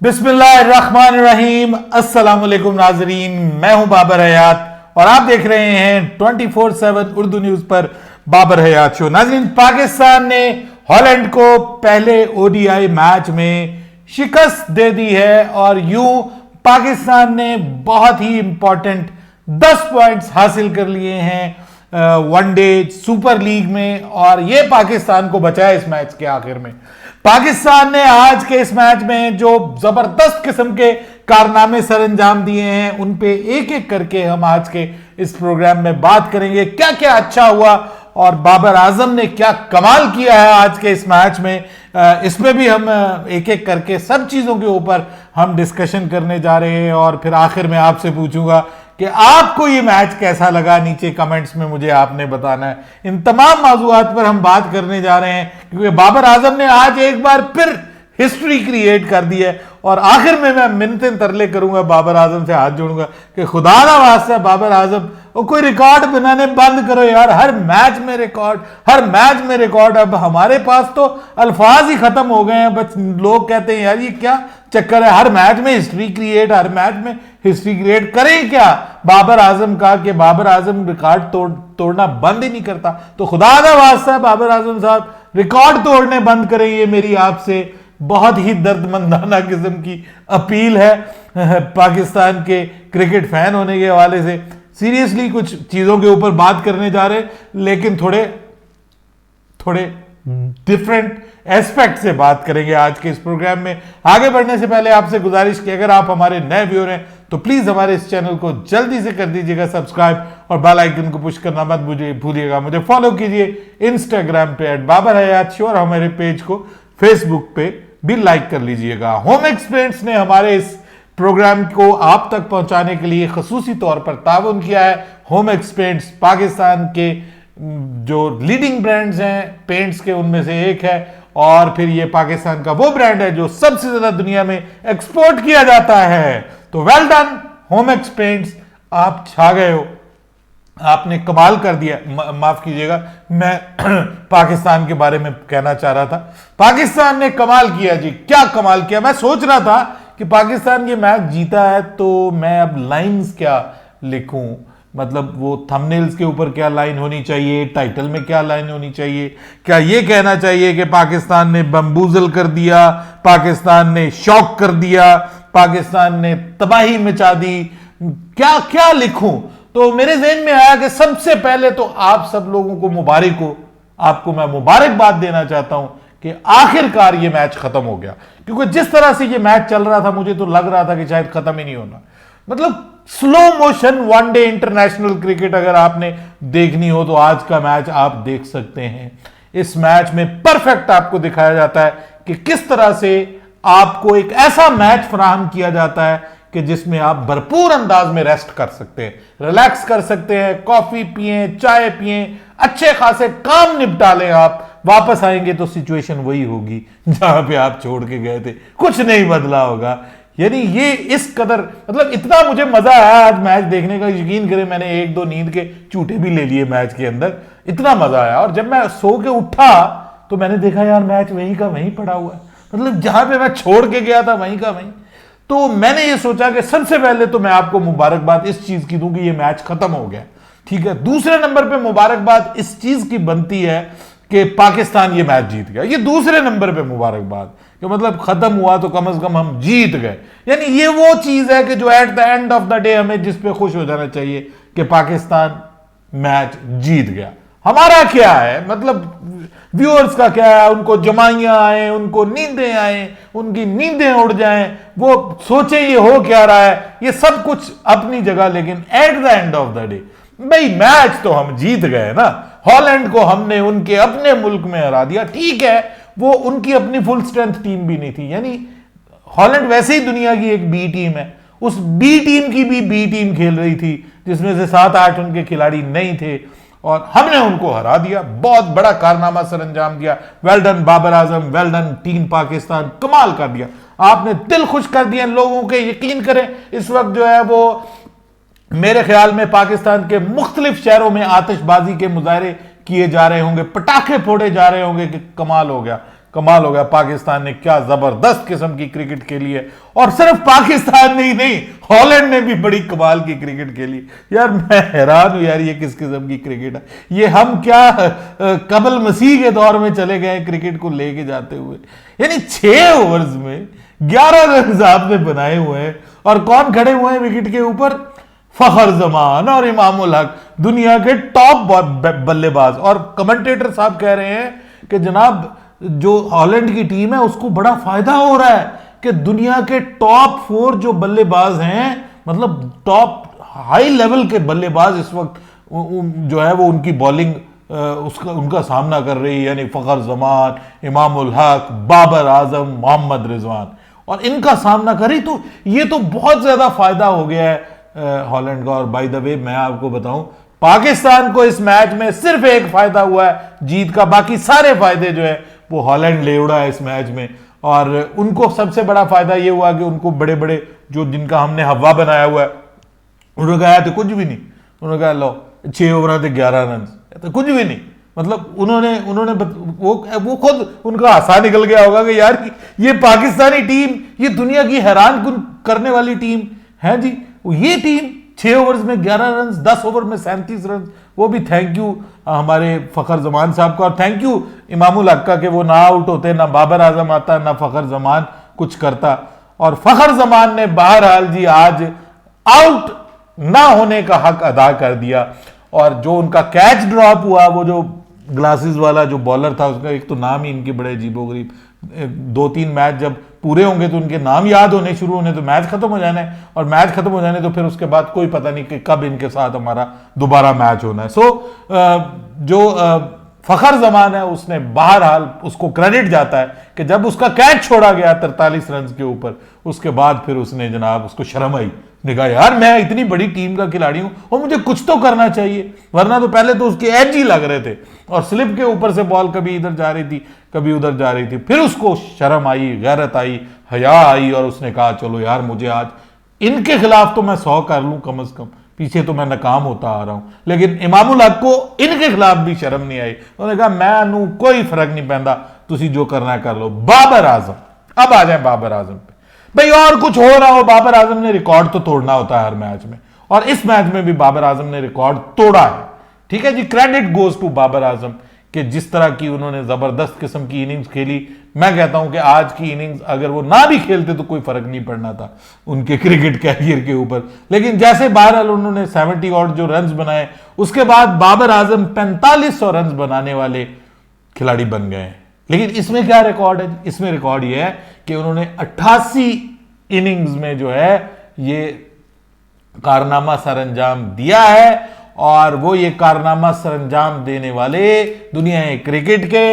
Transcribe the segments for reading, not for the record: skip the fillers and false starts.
बिस्मिल्लाहिर्रहमानिर्रहीम। अस्सलाम वालेकुम नाजरीन, मैं हूं बाबर हयात और आप देख रहे हैं 24/7 उर्दू न्यूज पर बाबर हयात शो। नाजरीन, पाकिस्तान ने हॉलैंड को पहले ओडीआई मैच में शिकस्त दे दी है और यूं पाकिस्तान ने बहुत ही इंपॉर्टेंट 10 पॉइंट्स हासिल कर लिए हैं वनडे सुपर लीग में और यह पाकिस्तान को बचाया इस मैच के आखिर में। पाकिस्तान ने आज के इस मैच में जो जबरदस्त किस्म के कारनामे सरअंजाम दिए हैं उन पे एक एक करके हम आज के इस प्रोग्राम में बात करेंगे। क्या क्या अच्छा हुआ और बाबर आजम ने क्या कमाल किया है आज के इस मैच में, इसमें भी हम एक एक करके सब चीजों के ऊपर हम डिस्कशन करने जा रहे हैं। और फिर आखिर में आपसे पूछूंगा कि आपको ये मैच कैसा लगा, नीचे कमेंट्स में मुझे आपने बताना है। इन तमाम मौज़ूआत पर हम बात करने जा रहे हैं क्योंकि बाबर आजम ने आज एक बार फिर हिस्ट्री क्रिएट कर दी है। और आखिर में मैं मिन्नतें तरले करूंगा, बाबर आजम से हाथ जोड़ूंगा कि खुदा ना वास्ता बाबर आजम वो कोई रिकॉर्ड बनाने बंद करो यार। हर मैच में रिकॉर्ड, हर मैच में रिकॉर्ड। अब हमारे पास तो अल्फाज ही खत्म हो गए हैं। बस लोग कहते हैं यार ये क्या चक्कर है, हर मैच में हिस्ट्री क्रिएट, हर मैच में हिस्ट्री क्रिएट। करें क्या बाबर आजम का कि बाबर आजम रिकॉर्ड तोड़ना बंद ही नहीं करता। तो खुदा ना वास्ता बाबर आजम साहब रिकॉर्ड तोड़ने बंद करें, ये मेरी आपसे बहुत ही दर्दमंदाना किस्म की अपील है पाकिस्तान के क्रिकेट फैन होने के हवाले से। सीरियसली कुछ चीजों के ऊपर बात करने जा रहे लेकिन थोड़े डिफरेंट एस्पेक्ट से बात करेंगे आज के इस प्रोग्राम में। आगे बढ़ने से पहले आपसे गुजारिश कि अगर आप हमारे नए व्यूअर हैं तो प्लीज हमारे इस चैनल को जल्दी से कर दीजिएगा सब्सक्राइब और बेल आइकन को पुश करना मत भूलिएगा। मुझे फॉलो कीजिए इंस्टाग्राम पे @बाबरहयात और हमारे पेज को फेसबुक पे भी लाइक कर लीजिएगा। होम एक्सपेरियंस ने हमारे इस प्रोग्राम को आप तक पहुंचाने के लिए खसूसी तौर पर ताउन किया है। होम एक्सपेरियंस पाकिस्तान के जो लीडिंग ब्रांड्स हैं पेंट्स के उनमें से एक है और फिर ये पाकिस्तान का वो ब्रांड है जो सबसे ज्यादा दुनिया में एक्सपोर्ट किया जाता है। तो वेल डन होम एक्सपेरियंस, आप छा गए हो, आपने कमाल कर दिया। माफ कीजिएगा, मैं पाकिस्तान के बारे में कहना चाह रहा था। पाकिस्तान ने कमाल किया जी, क्या कमाल किया। मैं सोच रहा था कि पाकिस्तान ये मैच जीता है तो मैं अब लाइंस क्या लिखूं, मतलब वो थंबनेल्स के ऊपर क्या लाइन होनी चाहिए, टाइटल में क्या लाइन होनी चाहिए। क्या ये कहना चाहिए कि पाकिस्तान ने बम्बूजल कर दिया, पाकिस्तान ने शॉक कर दिया, पाकिस्तान ने तबाही मचा दी, क्या क्या लिखूं। तो मेरे ज़हन में आया कि सबसे पहले तो आप सब लोगों को मुबारक हो, आपको मैं मुबारकबाद देना चाहता हूं कि आखिरकार ये मैच खत्म हो गया। क्योंकि जिस तरह से ये मैच चल रहा था मुझे तो लग रहा था कि शायद खत्म ही नहीं होना। मतलब slow motion one day international cricket अगर आपने देखनी हो तो आज का मैच आप देख सकते हैं। इस मैच में परफेक्ट आपको दिखाया जाता है कि किस तरह से आपको एक ऐसा मैच फराहम किया जाता है कि जिसमें आप भरपूर अंदाज में रेस्ट कर सकते हैं, रिलैक्स कर सकते हैं, कॉफी पिए, चाय पिए, अच्छे खासे काम निपटा लें। आप वापस आएंगे तो सिचुएशन वही होगी जहां पे आप छोड़ के गए थे, कुछ नहीं बदला होगा। यानी ये इस कदर, मतलब इतना मुझे मजा आया आज मैच देखने का, यकीन करें मैंने 1-2 नींद के झूठे भी ले लिए मैच के अंदर, इतना मजा आया। और जब मैं सो के उठा तो मैंने देखा यार मैच वहीं का वहीं पड़ा हुआ है, मतलब जहां पे मैं छोड़ के गया था वहीं का वहीं। तो मैंने ये सोचा कि सबसे पहले तो मैं आपको मुबारकबाद इस चीज की दूं कि ये मैच खत्म हो गया, ठीक है। दूसरे नंबर पे मुबारकबाद इस चीज की बनती है कि पाकिस्तान ये मैच जीत गया। ये दूसरे नंबर पे मुबारकबाद कि मतलब खत्म हुआ तो कम से कम हम जीत गए। यानी ये वो चीज है कि जो at the end of the day हमें जिस पे खुश हो जाना चाहिए कि पाकिस्तान मैच जीत गया। हमारा क्या है, मतलब व्यूअर्स का क्या है, उनको जमाइयां आए, उनको नींदें आए, उनकी नींदें उड़ जाएं, वो सोचे ये हो क्या रहा है, ये सब कुछ अपनी जगह। लेकिन at the end of the day भाई मैच तो हम जीत गए ना। हॉलैंड को हमने उनके अपने मुल्क में हरा दिया, ठीक है, वो उनकी अपनी फुल स्ट्रेंथ टीम भी नहीं थी। यानी हॉलैंड वैसे ही दुनिया की एक बी टीम है, उस बी टीम की भी बी टीम खेल रही थी जिसमें से 7-8 उनके खिलाड़ी नहीं थे और हमने उनको हरा दिया। बहुत बड़ा कारनामा सरअंजाम दिया। Well done Babar Azam, well done team Pakistan, कमाल कर दिया आपने, दिल खुश कर दिया लोगों के। यकीन करें इस वक्त जो है वो मेरे ख्याल में पाकिस्तान के मुख्तलिफ शहरों में आतिशबाजी के मुजाहरे किए जा रहे होंगे, पटाखे फोड़े जा रहे होंगे कि कमाल हो गया, कमाल हो गया, पाकिस्तान ने क्या जबरदस्त किस्म की क्रिकेट खेली है। और सिर्फ पाकिस्तान ने ही नहीं, हॉलैंड ने भी बड़ी कमाल की क्रिकेट खेली। यार मैं हैरान हूं यार, ये किस किस्म की क्रिकेट है। ये हम क्या कबल मसीह के दौर में चले गए क्रिकेट को लेके जाते हुए। यानी 6 ओवर्स में 11 रन आपने बनाए हुए हैं। और कौन खड़े हुए हैं विकेट के ऊपर? फखर जमान और इमामुल हक, दुनिया के टॉप बल्लेबाज। और कमेंटेटर साहब कह रहे हैं कि जनाब जो हॉलैंड की टीम है उसको बड़ा फायदा हो रहा है कि दुनिया के टॉप 4 जो बल्लेबाज हैं, मतलब टॉप हाई लेवल के बल्लेबाज इस वक्त जो है वो उनकी बॉलिंग उनका सामना कर रही है। यानी फखर जमान, इमामुल हक, बाबर आजम, मोहम्मद रिजवान, और इनका सामना करी। तो ये तो बहुत ज्यादा फायदा हो गया है हॉलैंड का। और बाय द वे मैं आपको बताऊं, पाकिस्तान को इस मैच में सिर्फ एक फायदा हुआ है जीत का, बाकी सारे फायदे जो है वो हॉलैंड ले उड़ा है इस मैच में। और उनको सबसे बड़ा फायदा ये हुआ कि उनको बड़े बड़े जो जिनका हमने हवा बनाया हुआ है, उन्होंने कहा तो कुछ भी नहीं, उन्होंने कहा लो 6 ओवर थे 11 रन, तो कुछ भी नहीं। मतलब उन्होंने वो खुद उनका हासा निकल गया होगा कि यार ये पाकिस्तानी टीम, ये दुनिया की हैरान करने वाली टीम है जी। ये टीम 6 ओवर्स में 11 रन, 10 ओवर में 37 रन, वो भी थैंक यू हमारे फखर जमान साहब का, और थैंक यू इमामुल हक का कि वो ना आउट होते, ना बाबर आजम आता, ना फखर जमान कुछ करता। और फखर जमान ने बहरहाल जी आज आउट ना होने का हक अदा कर दिया। और जो उनका कैच ड्रॉप हुआ, वो जो ग्लासेस वाला जो बॉलर था, उसका एक तो नाम ही इनके बड़े अजीबोगरीब, 2-3 मैच जब पूरे होंगे तो उनके नाम याद होने शुरू होने, तो मैच खत्म हो जाना है, और मैच खत्म हो जाने तो फिर उसके बाद कोई पता नहीं कि कब इनके साथ हमारा दोबारा मैच होना है। जो फखर जमान है उसने बहरहाल, उसको क्रेडिट जाता है कि जब उसका कैच छोड़ा गया 43 रन के ऊपर, उसके बाद फिर उसने जनाब उसको शर्म आई, ने कहा यार मैं इतनी बड़ी टीम का खिलाड़ी हूं और मुझे कुछ तो करना चाहिए, वरना तो पहले तो उसके एज ही लग रहे थे और स्लिप के ऊपर से बॉल कभी इधर जा रही थी कभी उधर जा रही थी। फिर उसको शर्म आई, गैरत आई, हया आई, और उसने कहा चलो यार मुझे आज इनके खिलाफ तो मैं 100 कर लूं कम से कम, पीछे तो मैं नाकाम होता आ रहा हूं। लेकिन इमामुल हक को इनके खिलाफ भी शर्म नहीं आई, उन्होंने कहा मैं कोई फर्क नहीं पैंदा, तुसी जो करना है कर लो। बाबर आजम, अब आ जाए बाबर आजम पे। भाई और कुछ हो रहा हो, बाबर आजम ने रिकॉर्ड तो तोड़ना होता है हर मैच में, और इस मैच में भी बाबर आजम ने रिकॉर्ड तोड़ा है। ठीक है जी, credit goes to Babar Azam कि जिस तरह की उन्होंने जबरदस्त किस्म की इनिंग्स खेली। मैं कहता हूं कि आज की इनिंग्स अगर वो ना भी खेलते तो कोई फर्क नहीं पड़ना था उनके क्रिकेट कैरियर के ऊपर। लेकिन जैसे बहरहाल उन्होंने 70 और जो रन बनाए, उसके बाद बाबर आजम 4500 रन बनाने वाले खिलाड़ी बन गए हैं। लेकिन इसमें क्या रिकॉर्ड है? इसमें रिकॉर्ड यह है कि उन्होंने 88 इनिंग्स में जो है ये कारनामा सरंजाम दिया है, और वो ये कारनामा सरंजाम देने वाले दुनिया क्रिकेट के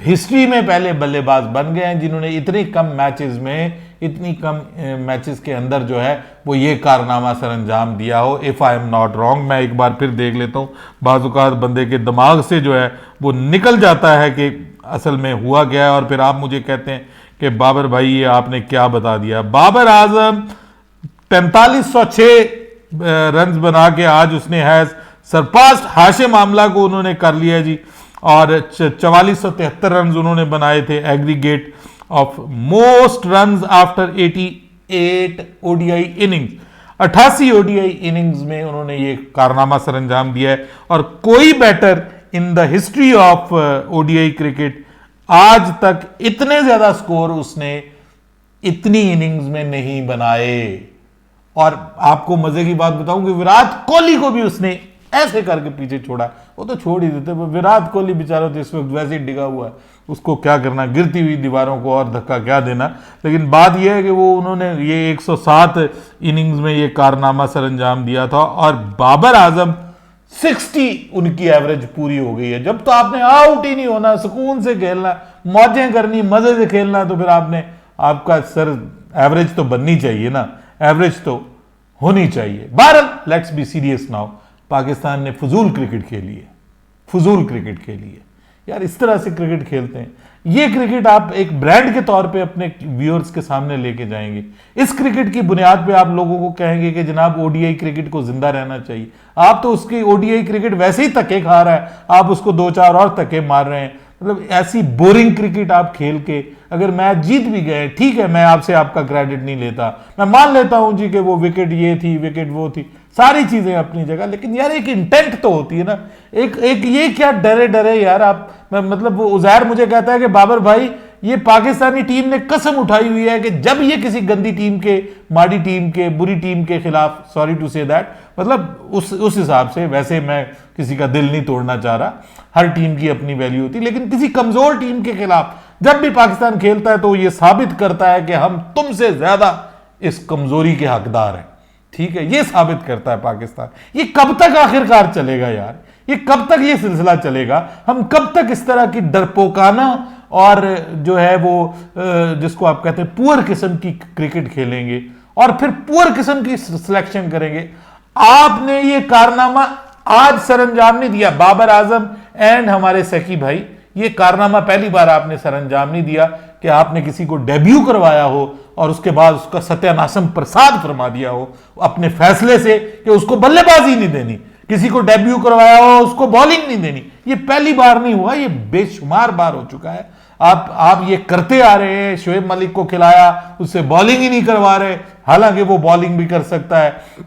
हिस्ट्री में पहले बल्लेबाज बन गए हैं जिन्होंने इतनी कम मैचेस में, इतनी कम मैचेस के अंदर जो है वो ये कारनामा सरंजाम दिया हो। If I am not wrong, मैं एक बार फिर देख लेता हूं, बाज़-औक़ात बंदे के दिमाग से जो है वो निकल जाता है कि असल में हुआ क्या है, और फिर आप मुझे कहते हैं कि बाबर भाई ये आपने क्या बता दिया। बाबर आजम 4506 रन बना के आज उसने हैज सरपास्ट हाशिम आमला को उन्होंने कर लिया जी, और 4473 रन उन्होंने बनाए थे aggregate of most run after 88 ODI innings. 88 ODI innings में उन्होंने ये कारनामा सरंजाम दिया है, और कोई batter in the history of ODI cricket आज तक इतने ज्यादा स्कोर उसने इतनी इनिंग्स में नहीं बनाए। और आपको मजे की बात बताऊं कि विराट कोहली को भी उसने ऐसे करके पीछे छोड़ा, वो तो छोड़ ही देते, विराट कोहली बेचारा तो इस वक्त वैसे ही डिगा हुआ है, उसको क्या करना, गिरती हुई दीवारों को और धक्का क्या देना। लेकिन बात यह है कि वो उन्होंने ये 107 इनिंग्स में ये कारनामा सरंजाम दिया था, और बाबर आजम 60 उनकी एवरेज पूरी हो गई है। जब तो आपने आउट ही नहीं होना, सुकून से खेलना, मौजें करनी, मजे से खेलना, तो फिर आपने, आपका सर एवरेज तो बननी चाहिए ना, एवरेज तो होनी चाहिए। बहरहाल let's be serious now, Pakistan ने फजूल क्रिकेट खेली है, फजूल क्रिकेट खेली है यार। इस तरह से क्रिकेट खेलते हैं, ये क्रिकेट आप एक ब्रांड के तौर पे अपने व्यूअर्स के सामने लेके जाएंगे। इस क्रिकेट की बुनियाद पे आप लोगों को कहेंगे कि जनाब ओडीआई क्रिकेट को जिंदा रहना चाहिए। आप तो उसकी ओडीआई क्रिकेट वैसे ही धक्के खा रहा है, आप उसको 2-4 और धक्के मार रहे हैं। मतलब ऐसी बोरिंग क्रिकेट आप खेल के अगर मैच जीत भी गए, ठीक है, मैं आपसे आपका क्रेडिट नहीं लेता, मैं मान लेता हूं जी कि वो विकेट ये थी, विकेट वो थी, सारी चीजें अपनी जगह, लेकिन यार एक इंटेंट तो होती है ना। एक ये क्या डरे डरे यार आप, मतलब वो उजैर मुझे कहता है कि बाबर भाई ये पाकिस्तानी टीम ने कसम उठाई हुई है कि जब ये किसी गंदी टीम के, माड़ी टीम के, बुरी टीम के खिलाफ, सॉरी टू से दैट, मतलब उस हिसाब से, वैसे मैं किसी का दिल नहीं तोड़ना चाह रहा, हर टीम की अपनी वैल्यू होती, लेकिन किसी कमजोर टीम के खिलाफ जब भी पाकिस्तान खेलता है तो ये साबित करता है कि हम तुमसे ज्यादा इस कमजोरी के हकदार हैं। ठीक है, ये साबित करता है पाकिस्तान। ये कब तक आखिरकार चलेगा यार, ये कब तक ये सिलसिला चलेगा? हम कब तक इस तरह की डरपोकाना और जो है वो जिसको आप कहते हैं पुअर किस्म की क्रिकेट खेलेंगे और फिर पुअर किस्म की सिलेक्शन करेंगे? आपने ये कारनामा आज सरंजाम नहीं दिया, बाबर आजम एंड हमारे सकी भाई, ये कारनामा पहली बार आपने सरंजाम नहीं दिया कि आपने किसी को डेब्यू करवाया हो और उसके बाद उसका सत्यानाशम प्रसाद फरमा दिया हो अपने फैसले से कि उसको बल्लेबाजी नहीं देनी, किसी को डेब्यू करवाया हो उसको बॉलिंग नहीं देनी। ये पहली बार नहीं हुआ, ये बेशुमार बार हो चुका है। आप ये करते आ रहे हैं। शोएब मलिक को खिलाया, उससे बॉलिंग ही नहीं करवा रहे, हालांकि वो बॉलिंग भी कर सकता है।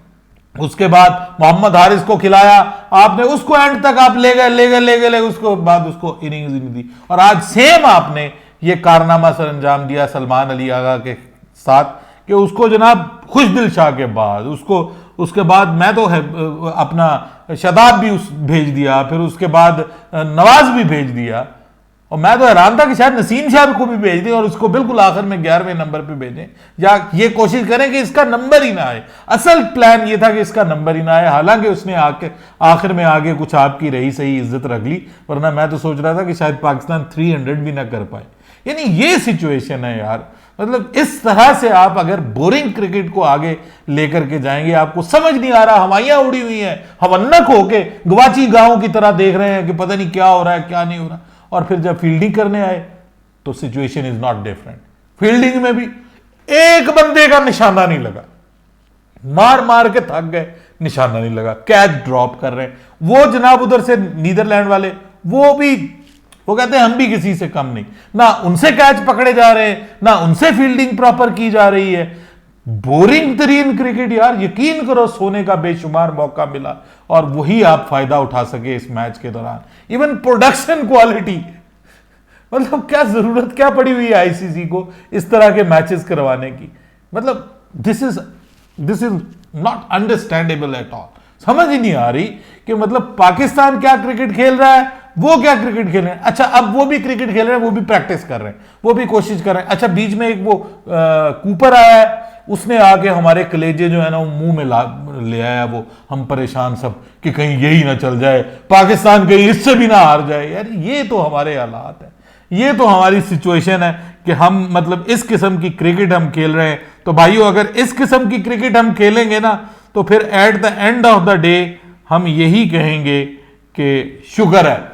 उसके बाद मोहम्मद हारिस को खिलाया आपने, उसको एंड तक आप ले गए, उसको बाद उसको इनिंग्स ही नहीं दी। और आज सेम आपने ये कारनामा सरंजाम दिया सलमान अली आगा के साथ कि उसको जनाब खुशदिल शाह के बाद उसके बाद मैं तो है अपना शदाब भी भेज दिया, फिर उसके बाद नवाज भी भेज दिया, और मैं तो हैरान था कि शायद नसीम शाह को भी भेज दें और उसको बिल्कुल आखिर में 11वें नंबर पे भेजें, या ये कोशिश करें कि इसका नंबर ही ना आए। असल प्लान ये था कि इसका नंबर ही ना आए, हालांकि उसने आखिर में आगे कुछ आपकी रही सही इज्जत रख ली, वरना मैं तो सोच रहा था कि शायद पाकिस्तान 300 भी ना कर पाए। यानी ये सिचुएशन है यार, मतलब इस तरह से आप अगर बोरिंग क्रिकेट को आगे लेकर के जाएंगे, आपको समझ नहीं आ रहा, हवाइयां उड़ी हुई हैं, हवन्नक होके गवाची गांव की तरह देख रहे हैं कि पता नहीं क्या हो रहा है क्या नहीं हो रहा, और फिर जब फील्डिंग करने आए तो situation is not different. Fielding में भी एक बंदे का निशाना नहीं लगा, मार मार के थक गए, निशाना नहीं लगा, कैच ड्रॉप कर रहे हैं। वो जनाब उधर से नीदरलैंड वाले, वो कहते हैं हम भी किसी से कम नहीं, ना उनसे कैच पकड़े जा रहे हैं, ना उनसे फील्डिंग प्रॉपर की जा रही है। बोरिंग तरीन क्रिकेट यार, यकीन करो सोने का बेशुमार मौका मिला और वही आप फायदा उठा सके इस मैच के दौरान। इवन प्रोडक्शन क्वालिटी, मतलब क्या जरूरत क्या पड़ी हुई है आईसीसी को इस तरह के मैचेस करवाने की? मतलब this is not understandable at all. समझ ही नहीं आ रही कि मतलब पाकिस्तान क्या क्रिकेट खेल रहा है, वो क्या क्रिकेट खेल रहे हैं। अच्छा, अब वो भी क्रिकेट खेल रहे हैं, वो भी प्रैक्टिस कर रहे हैं, वो भी कोशिश कर रहे हैं। अच्छा, बीच में एक वो कूपर आया है, उसने आके हमारे कलेजे जो है ना वो मुंह में ले आया, वो हम परेशान सब कि कहीं यही ना चल जाए, पाकिस्तान कहीं इससे भी ना हार जाए। यार ये तो हमारे हालात है, ये तो हमारी सिचुएशन है कि हम मतलब इस किस्म की क्रिकेट हम खेल रहे हैं। तो भाइयों, अगर इस किस्म की क्रिकेट हम खेलेंगे ना तो फिर at the end of the day हम यही कहेंगे कि शुक्र है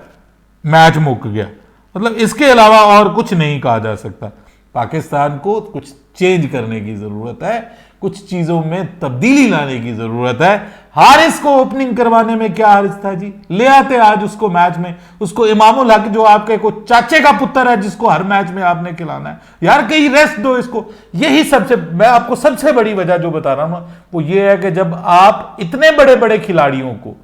मैच मुक गया। मतलब इसके अलावा और कुछ नहीं कहा जा सकता। पाकिस्तान को कुछ चेंज करने की जरूरत है, कुछ चीजों में तब्दीली लाने की जरूरत है। हारिस को ओपनिंग करवाने में क्या हर्ज था जी? ले आते आज उसको मैच में, उसको इमामुल हक जो आपके को चाचे का पुत्र है जिसको हर मैच में आपने खिलाना है, यार कहीं रेस्ट दो इसको। यही सबसे, मैं आपको सबसे बड़ी वजह जो बता रहा हूं वो ये है कि जब आप इतने बड़े बड़े खिलाड़ियों को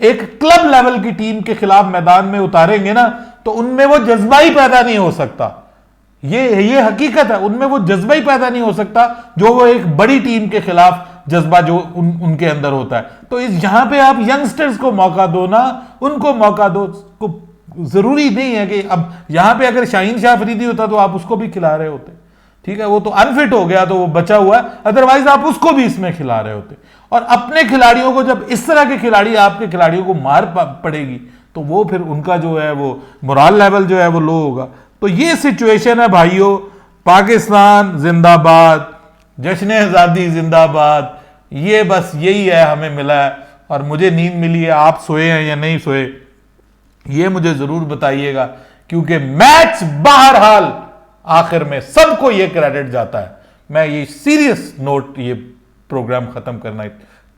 एक क्लब लेवल की टीम के खिलाफ मैदान में उतारेंगे ना तो उनमें वो जज्बा ही पैदा नहीं हो सकता। ये हकीकत है, उनमें वो जज्बा ही पैदा नहीं हो सकता जो वो एक बड़ी टीम के खिलाफ जज्बा जो उनके अंदर होता है। तो यहां पे आप यंगस्टर्स को मौका दो ना, उनको मौका दो। को जरूरी नहीं है कि अब यहां पे अगर शाहीन शाह अफरीदी होता तो आप उसको भी खिला रहे होते, ठीक है, वो तो अनफिट हो गया तो वो बचा हुआ है, अदरवाइज आप उसको भी इसमें खिला रहे होते। और अपने खिलाड़ियों को, जब इस तरह के खिलाड़ी आपके खिलाड़ियों को मार पड़ेगी तो वो फिर उनका जो है वो मोरल लेवल जो है वो लो होगा। तो ये सिचुएशन है भाइयों। पाकिस्तान जिंदाबाद, जश्न आजादी जिंदाबाद, ये बस यही है हमें मिला है। और मुझे नींद मिली है, आप सोए हैं या नहीं सोए ये मुझे जरूर बताइएगा, क्योंकि मैच बहरहाल आखिर में सबको ये क्रेडिट जाता है। मैं ये सीरियस नोट ये प्रोग्राम खत्म करना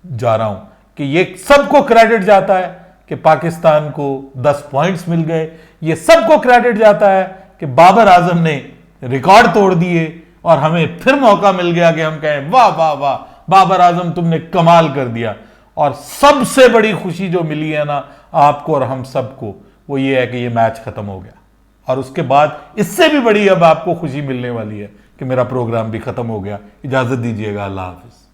जा रहा हूं कि ये सबको क्रेडिट जाता है कि पाकिस्तान को 10 पॉइंट्स मिल गए। ये सबको क्रेडिट जाता है कि बाबर आजम ने रिकॉर्ड तोड़ दिए और हमें फिर मौका मिल गया कि हम कहें वाह वाह वाह बाबर आजम तुमने कमाल कर दिया। और सबसे बड़ी खुशी जो मिली है ना आपको और हम सबको, वो ये है कि ये मैच खत्म हो गया। और उसके बाद इससे भी बड़ी अब आपको खुशी मिलने वाली है कि मेरा प्रोग्राम भी खत्म हो गया। इजाजत दीजिएगा, अल्लाह हाफिज।